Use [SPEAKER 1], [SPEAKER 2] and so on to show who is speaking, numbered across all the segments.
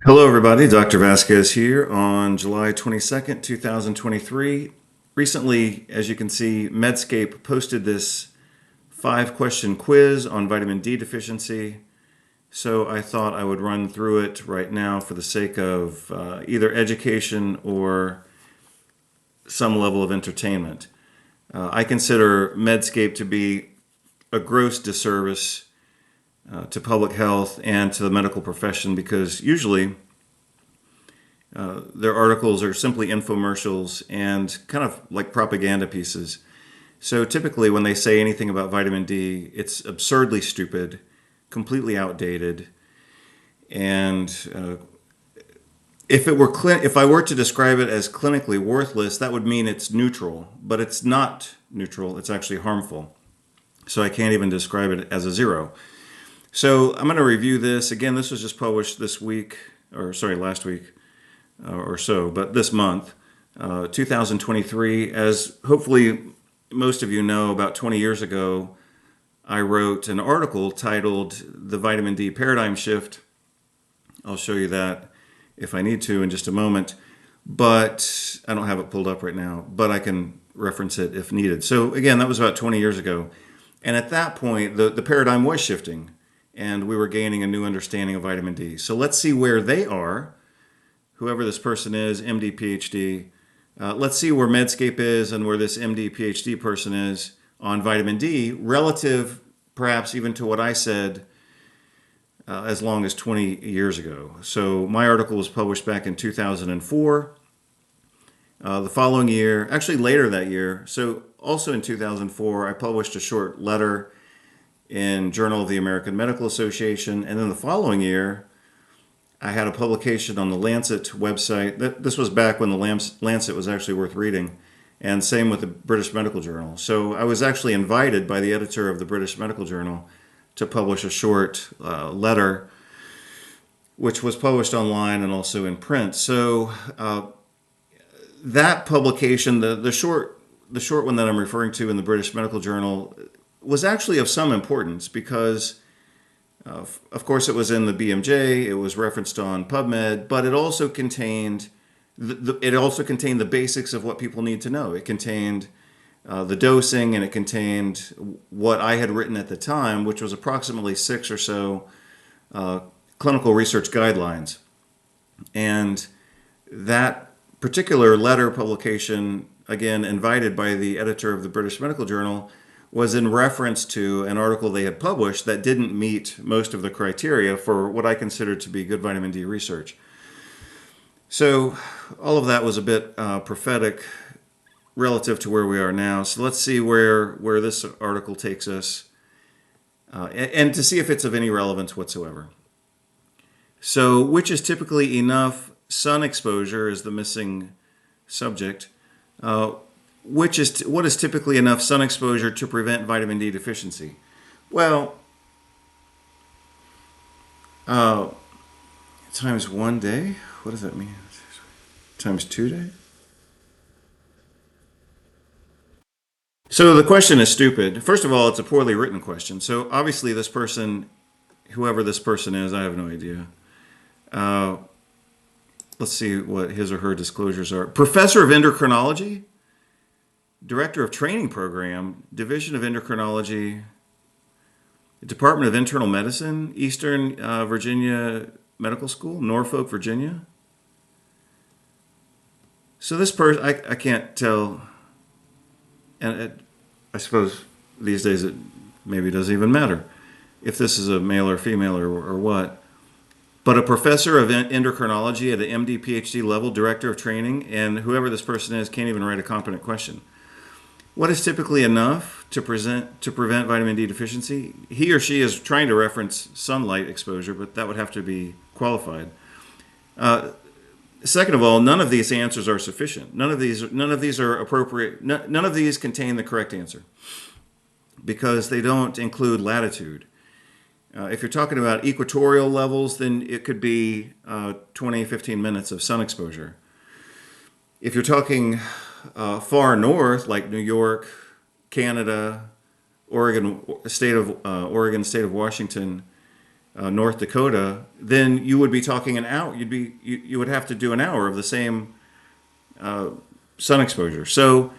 [SPEAKER 1] Hello, everybody. Dr. Vasquez here on July 22nd, 2023. Recently, as you can see, MEDSCAPE posted this 5-question quiz on vitamin D deficiency. So I thought I would run through it right now for the sake of either education or some level of entertainment. I consider MEDSCAPE to be a gross disservice to public health and to the medical profession, because usually their articles are simply infomercials and kind of like propaganda pieces. So typically when they say anything about vitamin D, it's absurdly stupid, completely outdated. And if I were to describe it as clinically worthless, that would mean it's neutral, but it's not neutral. It's actually harmful. So I can't even describe it as a zero. So I'm going to review this. Again, this was just published this week, or sorry, last week or so, but this month, 2023. As hopefully most of you know, about 20 years ago, I wrote an article titled "The Vitamin D Paradigm Shift." I'll show you that if I need to in just a moment, but I don't have it pulled up right now, but I can reference it if needed. So again, that was about 20 years ago. And at that point, the paradigm was shifting, and we were gaining a new understanding of vitamin D. So let's see where they are, whoever this person is, MD, PhD. Let's see where Medscape is and where this MD, PhD person is on vitamin D, relative perhaps even to what I said as long as 20 years ago. So my article was published back in 2004. The following year, actually later that year, so also in 2004, I published a short letter in Journal of the American Medical Association. And then the following year, I had a publication on the Lancet website. This was back when the Lancet was actually worth reading. And same with the British Medical Journal. So I was actually invited by the editor of the British Medical Journal to publish a short letter, which was published online and also in print. So that publication, the short one that I'm referring to in the British Medical Journal, was actually of some importance because, of course, it was in the BMJ, it was referenced on PubMed, but it also contained the basics of what people need to know. It contained the dosing, and it contained what I had written at the time, which was approximately 6 or so clinical research guidelines. And that particular letter publication, again, invited by the editor of the British Medical Journal, was in reference to an article they had published that didn't meet most of the criteria for what I considered to be good vitamin D research. So all of that was a bit prophetic relative to where we are now. So let's see where this article takes us and to see if it's of any relevance whatsoever. So which is typically enough sun exposure is the missing subject. What is typically enough sun exposure to prevent vitamin D deficiency? Well, times 1 day? What does that mean? Times 2 days? So the question is stupid. First of all, it's a poorly written question. So obviously this person, whoever this person is, I have no idea. Let's see what his or her disclosures are. Professor of Endocrinology, Director of Training Program, Division of Endocrinology, Department of Internal Medicine, Eastern Virginia Medical School, Norfolk, Virginia. So this person, I can't tell, and I suppose these days it maybe doesn't even matter if this is a male or female or what. But a professor of endocrinology at an MD, PhD level, director of training, and whoever this person is can't even write a competent question. What is typically enough to prevent vitamin D deficiency? He or she is trying to reference sunlight exposure, but that would have to be qualified. Second of all, none of these answers are sufficient. None of these are appropriate. None of these contain the correct answer because they don't include latitude. If you're talking about equatorial levels, then it could be 20, 15 minutes of sun exposure. If you're talking far north, like New York, Canada, Oregon, state of Washington, North Dakota, then you would be talking an hour. You would have to do an hour of the same sun exposure. So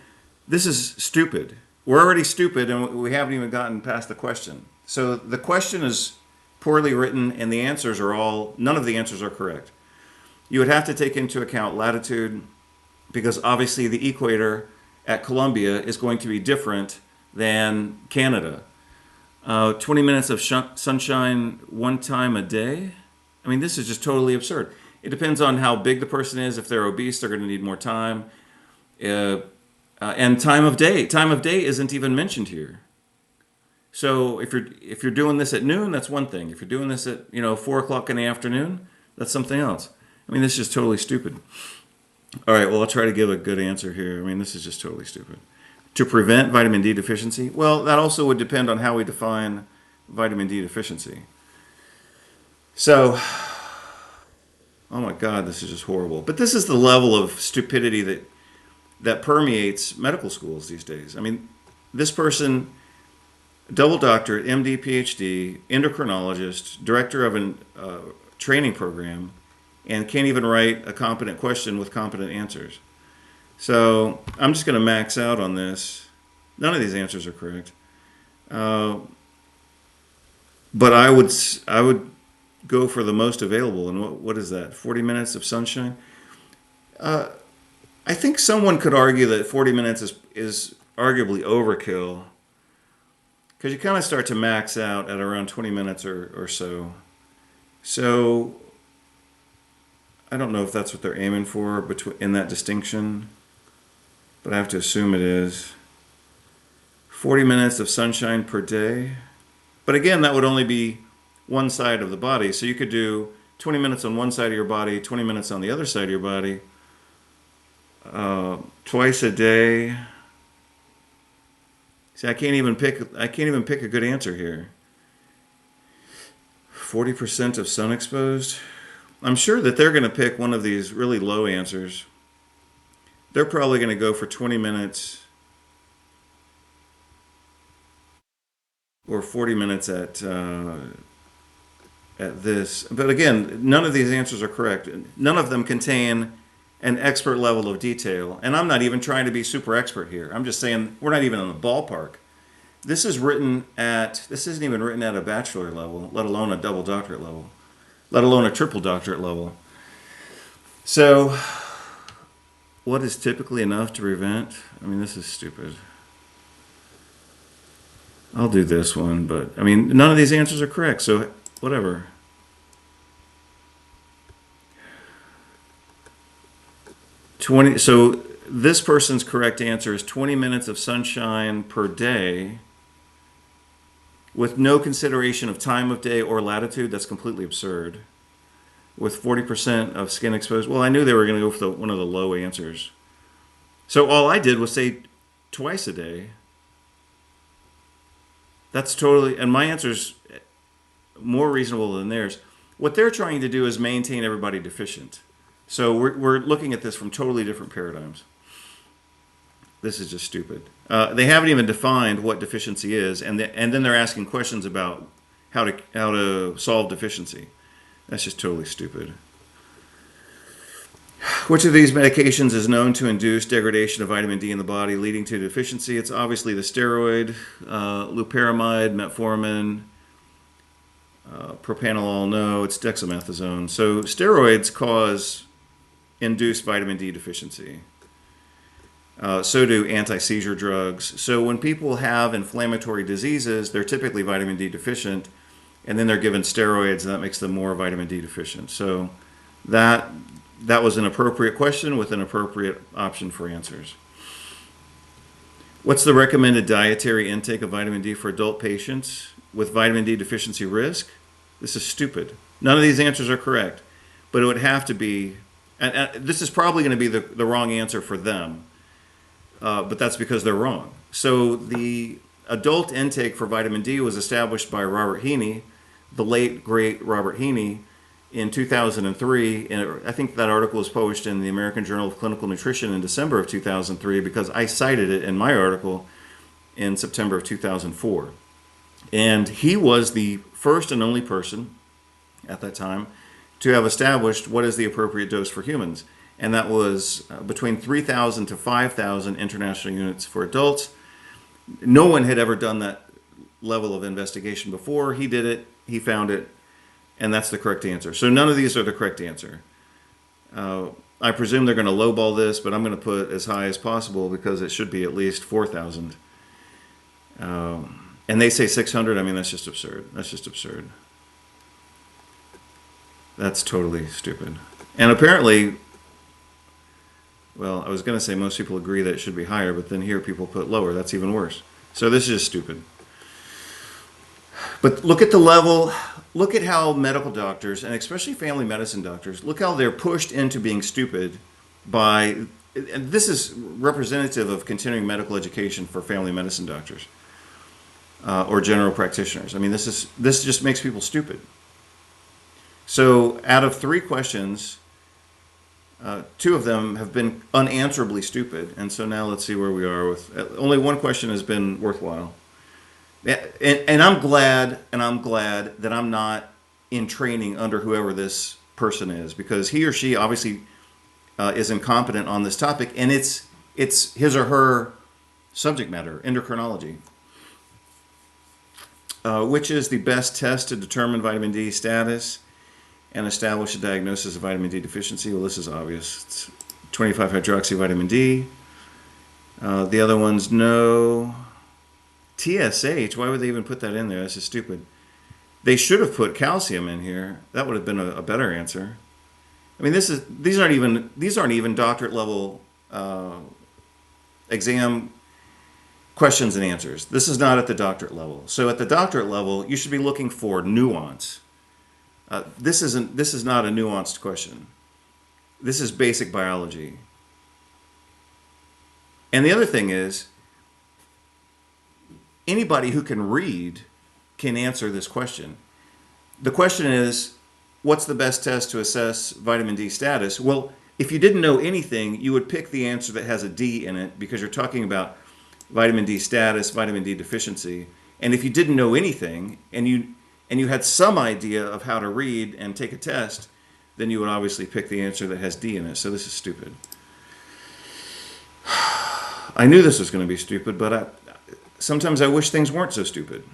[SPEAKER 1] this is stupid. We're already stupid, and we haven't even gotten past the question. So the question is poorly written, and the answers are none of the answers are correct. You would have to take into account latitude, because obviously the equator at Columbia is going to be different than Canada. 20 minutes of sunshine one time a day? I mean, this is just totally absurd. It depends on how big the person is. If they're obese, they're going to need more time. And time of day. Time of day isn't even mentioned here. So if you're doing this at noon, that's one thing. If you're doing this at 4 o'clock in the afternoon, that's something else. I mean, this is totally stupid. All right, well, I'll try to give a good answer here. I mean, this is just totally stupid. To prevent vitamin D deficiency? Well, that also would depend on how we define vitamin D deficiency. So, oh my God, this is just horrible. But this is the level of stupidity that permeates medical schools these days. I mean, this person, double doctorate, MD, PhD, endocrinologist, director of a training program, and can't even write a competent question with competent answers. So I'm just going to max out on this. None of these answers are correct. But I would go for the most available. And what is that? 40 minutes of sunshine? I think someone could argue that 40 minutes is arguably overkill, because you kind of start to max out at around 20 minutes or so. So I don't know if that's what they're aiming for in that distinction, but I have to assume it is. 40 minutes of sunshine per day. But again, that would only be one side of the body. So you could do 20 minutes on one side of your body, 20 minutes on the other side of your body, twice a day. See, I can't even pick a good answer here. 40% of sun exposed. I'm sure that they're going to pick one of these really low answers. They're probably going to go for 20 minutes or 40 minutes at this. But again, none of these answers are correct. None of them contain an expert level of detail. And I'm not even trying to be super expert here. I'm just saying we're not even in the ballpark. This isn't even written at a bachelor level, let alone a double doctorate level, let alone a triple doctorate level. So what is typically enough to prevent? I mean, this is stupid. I'll do this one, but I mean, none of these answers are correct, so whatever. So this person's correct answer is 20 minutes of sunshine per day with no consideration of time of day or latitude. That's completely absurd. With 40% of skin exposed. Well, I knew they were going to go for one of the low answers. So all I did was say twice a day. That's totally, and my answer's more reasonable than theirs. What they're trying to do is maintain everybody deficient. So we're looking at this from totally different paradigms. This is just stupid. They haven't even defined what deficiency is, and then they're asking questions about how to solve deficiency. That's just totally stupid. Which of these medications is known to induce degradation of vitamin D in the body, leading to deficiency? It's obviously the steroid, loperamide, metformin, propranolol. No, it's dexamethasone. So steroids induce vitamin D deficiency. So do anti-seizure drugs. So when people have inflammatory diseases, they're typically vitamin D deficient, and then they're given steroids, and that makes them more vitamin D deficient. So that was an appropriate question with an appropriate option for answers. What's the recommended dietary intake of vitamin D for adult patients with vitamin D deficiency risk? This is stupid. None of these answers are correct, but it would have to be, and this is probably going to be the wrong answer for them, but that's because they're wrong. So the adult intake for vitamin D was established by Robert Heaney, the late, great Robert Heaney, in 2003. And I think that article was published in the American Journal of Clinical Nutrition in December of 2003, because I cited it in my article in September of 2004. And he was the first and only person at that time to have established what is the appropriate dose for humans. And that was between 3,000 to 5,000 international units for adults. No one had ever done that level of investigation before. He did it, he found it, and that's the correct answer. So none of these are the correct answer. I presume they're going to lowball this, but I'm going to put as high as possible because it should be at least 4,000. And they say 600. I mean, that's just absurd. That's just absurd. That's totally stupid. And apparently, well, I was going to say most people agree that it should be higher, but then here people put lower. That's even worse. So this is just stupid. But look at the level, look at how medical doctors, and especially family medicine doctors, look how they're pushed into being stupid by, and this is representative of continuing medical education for family medicine doctors or general practitioners. I mean, this just makes people stupid. So out of 3 questions, 2 of them have been unanswerably stupid. And so now let's see where we are with, only 1 question has been worthwhile. And I'm glad that I'm not in training under whoever this person is, because he or she obviously is incompetent on this topic, and it's his or her subject matter, endocrinology. Which is the best test to determine vitamin D status and establish a diagnosis of vitamin D deficiency? Well, this is obvious. It's 25-hydroxy vitamin D. The other ones, no. TSH, why would they even put that in there? That's just stupid. They should have put calcium in here. That would have been a better answer. I mean, these aren't even doctorate level exam questions and answers. This is not at the doctorate level. So at the doctorate level, you should be looking for nuance. This is not a nuanced question. This is basic biology. And the other thing is, anybody who can read can answer this question. The question is, what's the best test to assess vitamin D status? Well, if you didn't know anything, you would pick the answer that has a D in it because you're talking about vitamin D status, vitamin D deficiency. And if you didn't know anything and you had some idea of how to read and take a test, then you would obviously pick the answer that has D in it. So this is stupid. I knew this was going to be stupid, but sometimes I wish things weren't so stupid.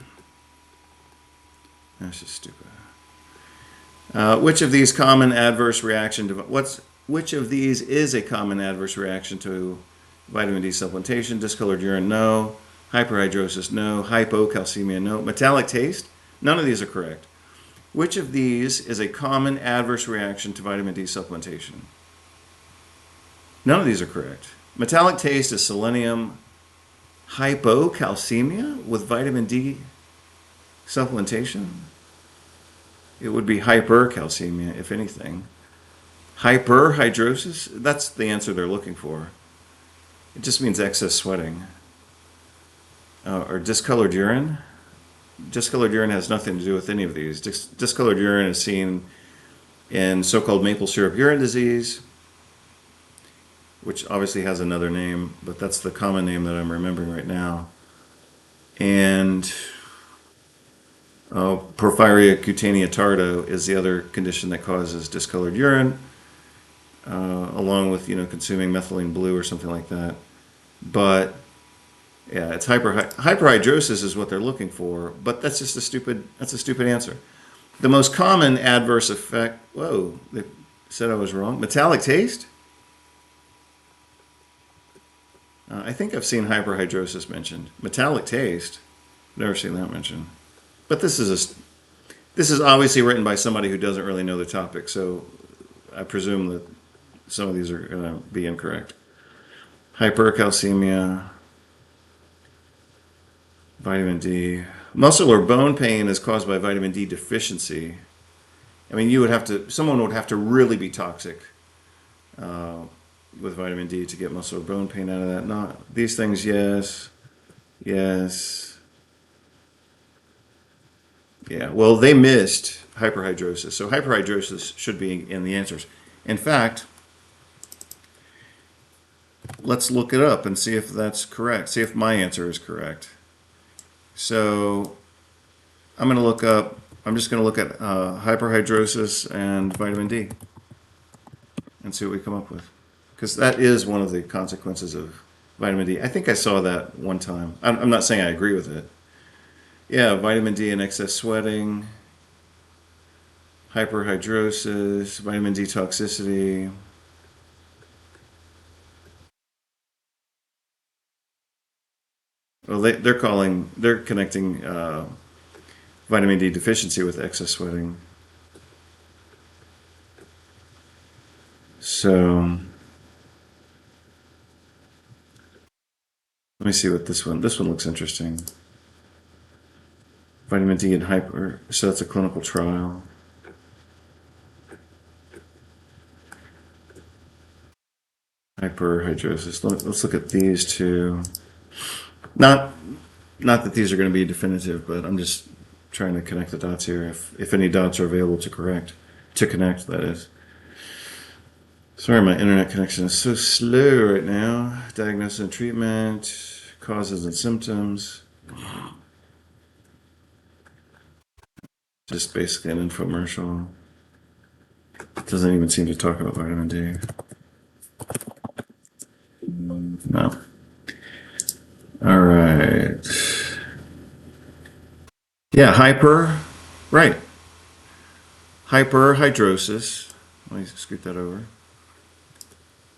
[SPEAKER 1] That's just stupid. Which of these common adverse reaction to which of these is a common adverse reaction to vitamin D supplementation? Discolored urine, no. Hyperhidrosis, no. Hypocalcemia, no. Metallic taste? None of these are correct. Which of these is a common adverse reaction to vitamin D supplementation? None of these are correct. Metallic taste is selenium. Hypocalcemia with vitamin D supplementation? It would be hypercalcemia, if anything. Hyperhidrosis? That's the answer they're looking for. It just means excess sweating. Or discolored urine? Discolored urine has nothing to do with any of these. Discolored urine is seen in so-called maple syrup urine disease, which obviously has another name, but that's the common name that I'm remembering right now. And porphyria cutanea tardo is the other condition that causes discolored urine, along with consuming methylene blue or something like that. But yeah, it's hyperhidrosis is what they're looking for, but that's just a stupid answer. The most common adverse effect, whoa, they said I was wrong. Metallic taste? I think I've seen hyperhidrosis mentioned. Metallic taste, never seen that mentioned. But this is obviously written by somebody who doesn't really know the topic, so I presume that some of these are going to be incorrect. Hypercalcemia, vitamin D. Muscle or bone pain is caused by vitamin D deficiency. I mean, someone would have to really be toxic with vitamin D to get muscle or bone pain out of that. Not these things, yes. Yeah, well, they missed hyperhidrosis. So hyperhidrosis should be in the answers. In fact, let's look it up and see if that's correct. See if my answer is correct. So I'm going to look up I'm just going to look at hyperhidrosis and vitamin D and see what we come up with. Because that is one of the consequences of vitamin D. I think I saw that one time. I'm not saying I agree with it. Yeah, vitamin D and excess sweating, hyperhidrosis, vitamin D toxicity. Well, they're connecting vitamin D deficiency with excess sweating. So let me see what this one looks interesting. Vitamin D and hyper, so that's a clinical trial. Hyperhidrosis. Let's look at these two. Not that these are going to be definitive, but I'm just trying to connect the dots here. If any dots are available to connect, that is. Sorry, my internet connection is so slow right now. Diagnosis and treatment, causes and symptoms. Just basically an infomercial. It doesn't even seem to talk about vitamin D. No. All right. Yeah, right. Hyperhidrosis. Let me scoot that over.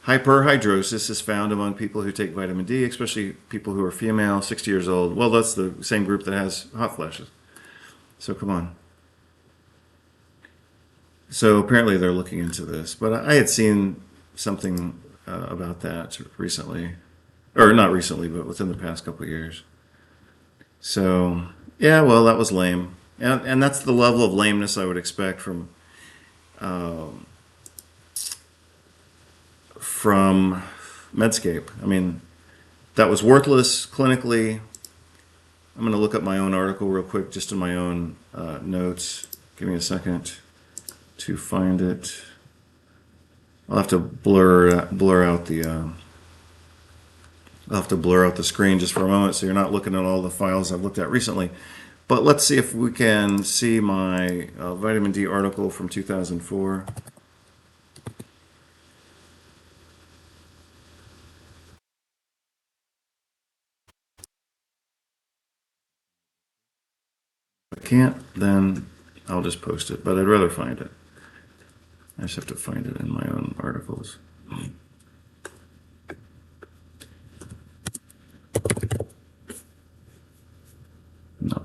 [SPEAKER 1] Hyperhidrosis is found among people who take vitamin D, especially people who are female, 60 years old. Well, that's the same group that has hot flashes. So come on. So apparently they're looking into this, but I had seen something about that recently, or not recently, but within the past couple of years. So yeah, well, that was lame, and that's the level of lameness I would expect from Medscape. I mean, that was worthless clinically. I'm going to look up my own article real quick, just in my own notes. Give me a second to find it. I'll have to blur out the I'll have to blur out the screen just for a moment, so you're not looking at all the files I've looked at recently. But let's see if we can see my vitamin D article from 2004. If I can't, then I'll just post it, but I'd rather find it. I just have to find it in my own articles. No.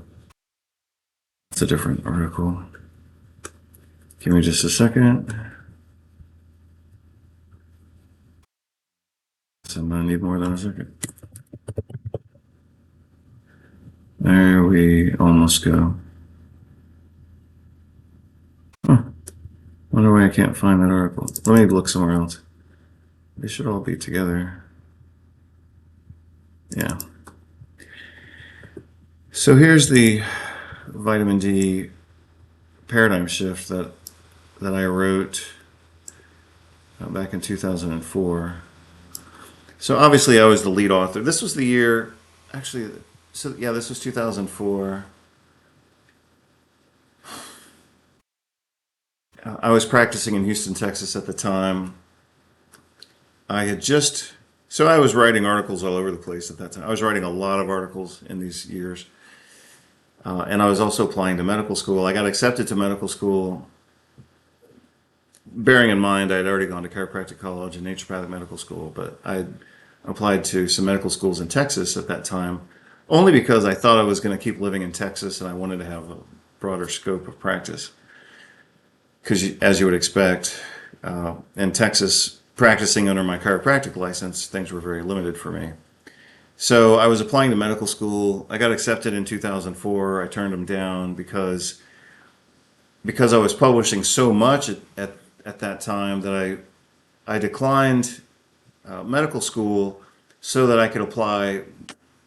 [SPEAKER 1] It's a different article. Give me just a second. So I'm going to need more than a second. There we almost go. Huh. Wonder why I can't find that article. Let me look somewhere else. They should all be together. Yeah. So here's the vitamin D paradigm shift that I wrote back in 2004. So obviously I was the lead author. This was the year, actually, so yeah, this was 2004. I was practicing in Houston, Texas at the time. I was writing articles all over the place at that time. I was writing a lot of articles in these years. And I was also applying to medical school. I got accepted to medical school, bearing in mind I had already gone to chiropractic college and naturopathic medical school, but I applied to some medical schools in Texas at that time, only because I thought I was going to keep living in Texas and I wanted to have a broader scope of practice. Because as you would expect, in Texas, practicing under my chiropractic license, things were very limited for me. So I was applying to medical school. I got accepted in 2004. I turned them down because I was publishing so much at that time that I declined medical school so that I could apply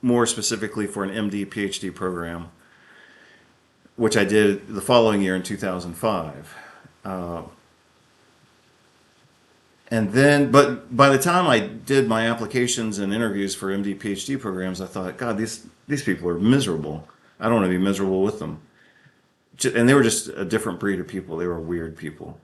[SPEAKER 1] more specifically for an MD PhD program, which I did the following year in 2005. And then, but by the time I did my applications and interviews for MD PhD programs, I thought, God, these people are miserable. I don't want to be miserable with them. and they were just a different breed of people. They were weird people.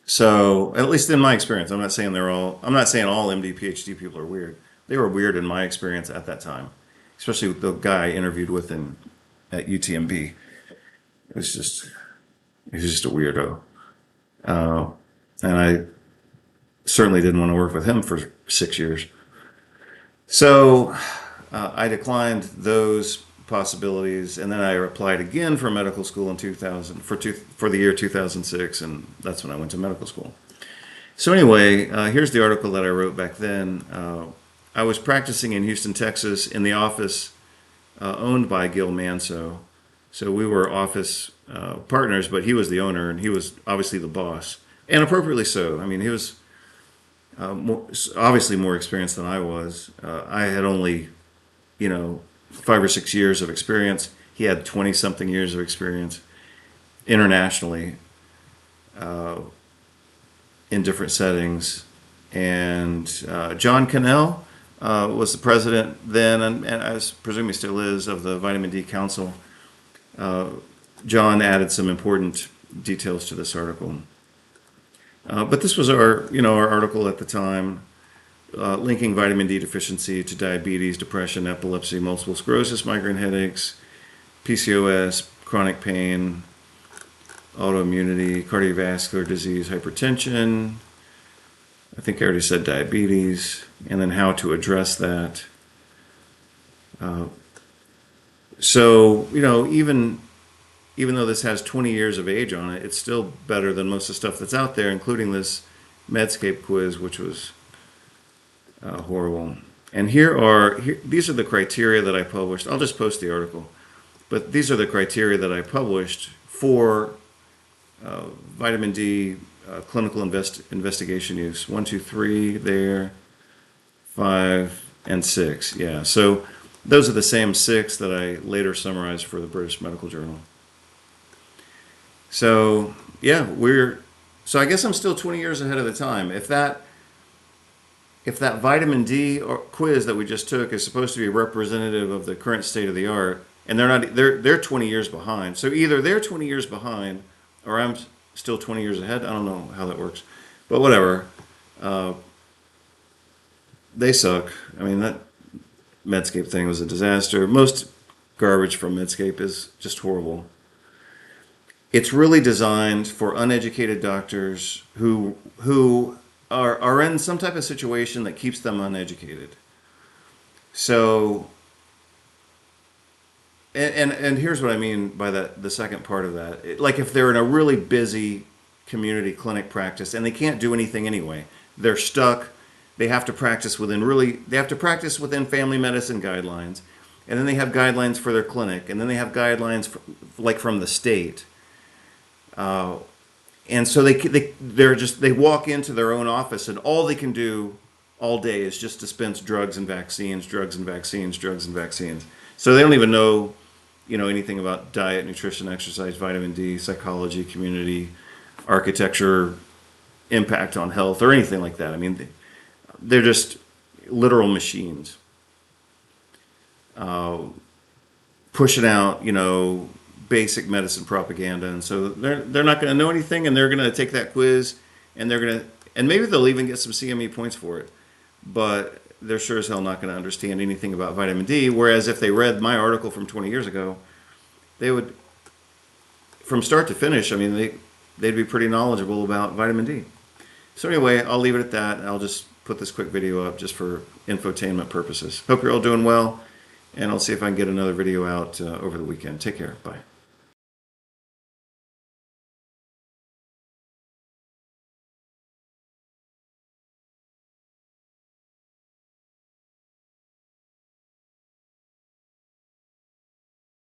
[SPEAKER 1] So, at least in my experience, I'm not saying all MD, PhD people are weird. They were weird in my experience at that time, especially with the guy I interviewed with at UTMB. It was just, he was just a weirdo. And I certainly didn't want to work with him for 6 years. So I declined those possibilities, and then I applied again for medical school in 2000 for the year 2006, and that's when I went to medical school. So anyway, here's the article that I wrote back then. I was practicing in Houston, Texas, in the office owned by Gil Manso. So we were office partners, but he was the owner, and he was obviously the boss, and appropriately so. I mean, he was obviously more experienced than I was. I had only, 5 or 6 years of experience. He had 20-something years of experience internationally in different settings. And John Cannell was the president then, and I presume he still is, of the Vitamin D Council. John added some important details to this article. But this was our article at the time, linking vitamin D deficiency to diabetes, depression, epilepsy, multiple sclerosis, migraine headaches, PCOS, chronic pain, autoimmunity, cardiovascular disease, hypertension. I think I already said diabetes, and then how to address that. So, even though this has 20 years of age on it, it's still better than most of the stuff that's out there, including this MEDSCAPE quiz, which was horrible. And these are the criteria that I published. I'll just post the article. But these are the criteria that I published for vitamin D clinical investigation use. 1, 2, 3 there, 5, and 6. Yeah, so those are the same 6 that I later summarized for the British Medical Journal. So yeah, so I guess I'm still 20 years ahead of the time. If that vitamin D quiz that we just took is supposed to be representative of the current state of the art, and they're 20 years behind. So either they're 20 years behind, or I'm still 20 years ahead. I don't know how that works, but whatever. They suck. I mean, that MEDSCAPE thing was a disaster. Most garbage from MEDSCAPE is just horrible. It's really designed for uneducated doctors who are in some type of situation that keeps them uneducated. So, and here's what I mean by that. The second part of that, like if they're in a really busy community clinic practice and they can't do anything anyway, they're stuck. They have to practice within family medicine guidelines, and then they have guidelines for their clinic, and then they have guidelines from the state. And so they walk into their own office, and all they can do all day is just dispense drugs and vaccines. So they don't even know, anything about diet, nutrition, exercise, vitamin D, psychology, community, architecture, impact on health, or anything like that. I mean, they're just literal machines. Pushing out, basic medicine propaganda, and so they're not going to know anything, and they're going to take that quiz, and maybe they'll even get some CME points for it, but they're sure as hell not going to understand anything about vitamin D. Whereas if they read my article from 20 years ago, they would, from start to finish, I mean, they'd be pretty knowledgeable about vitamin D. So anyway, I'll leave it at that. I'll just put this quick video up just for infotainment purposes. Hope you're all doing well, and I'll see if I can get another video out over the weekend. Take care. Bye.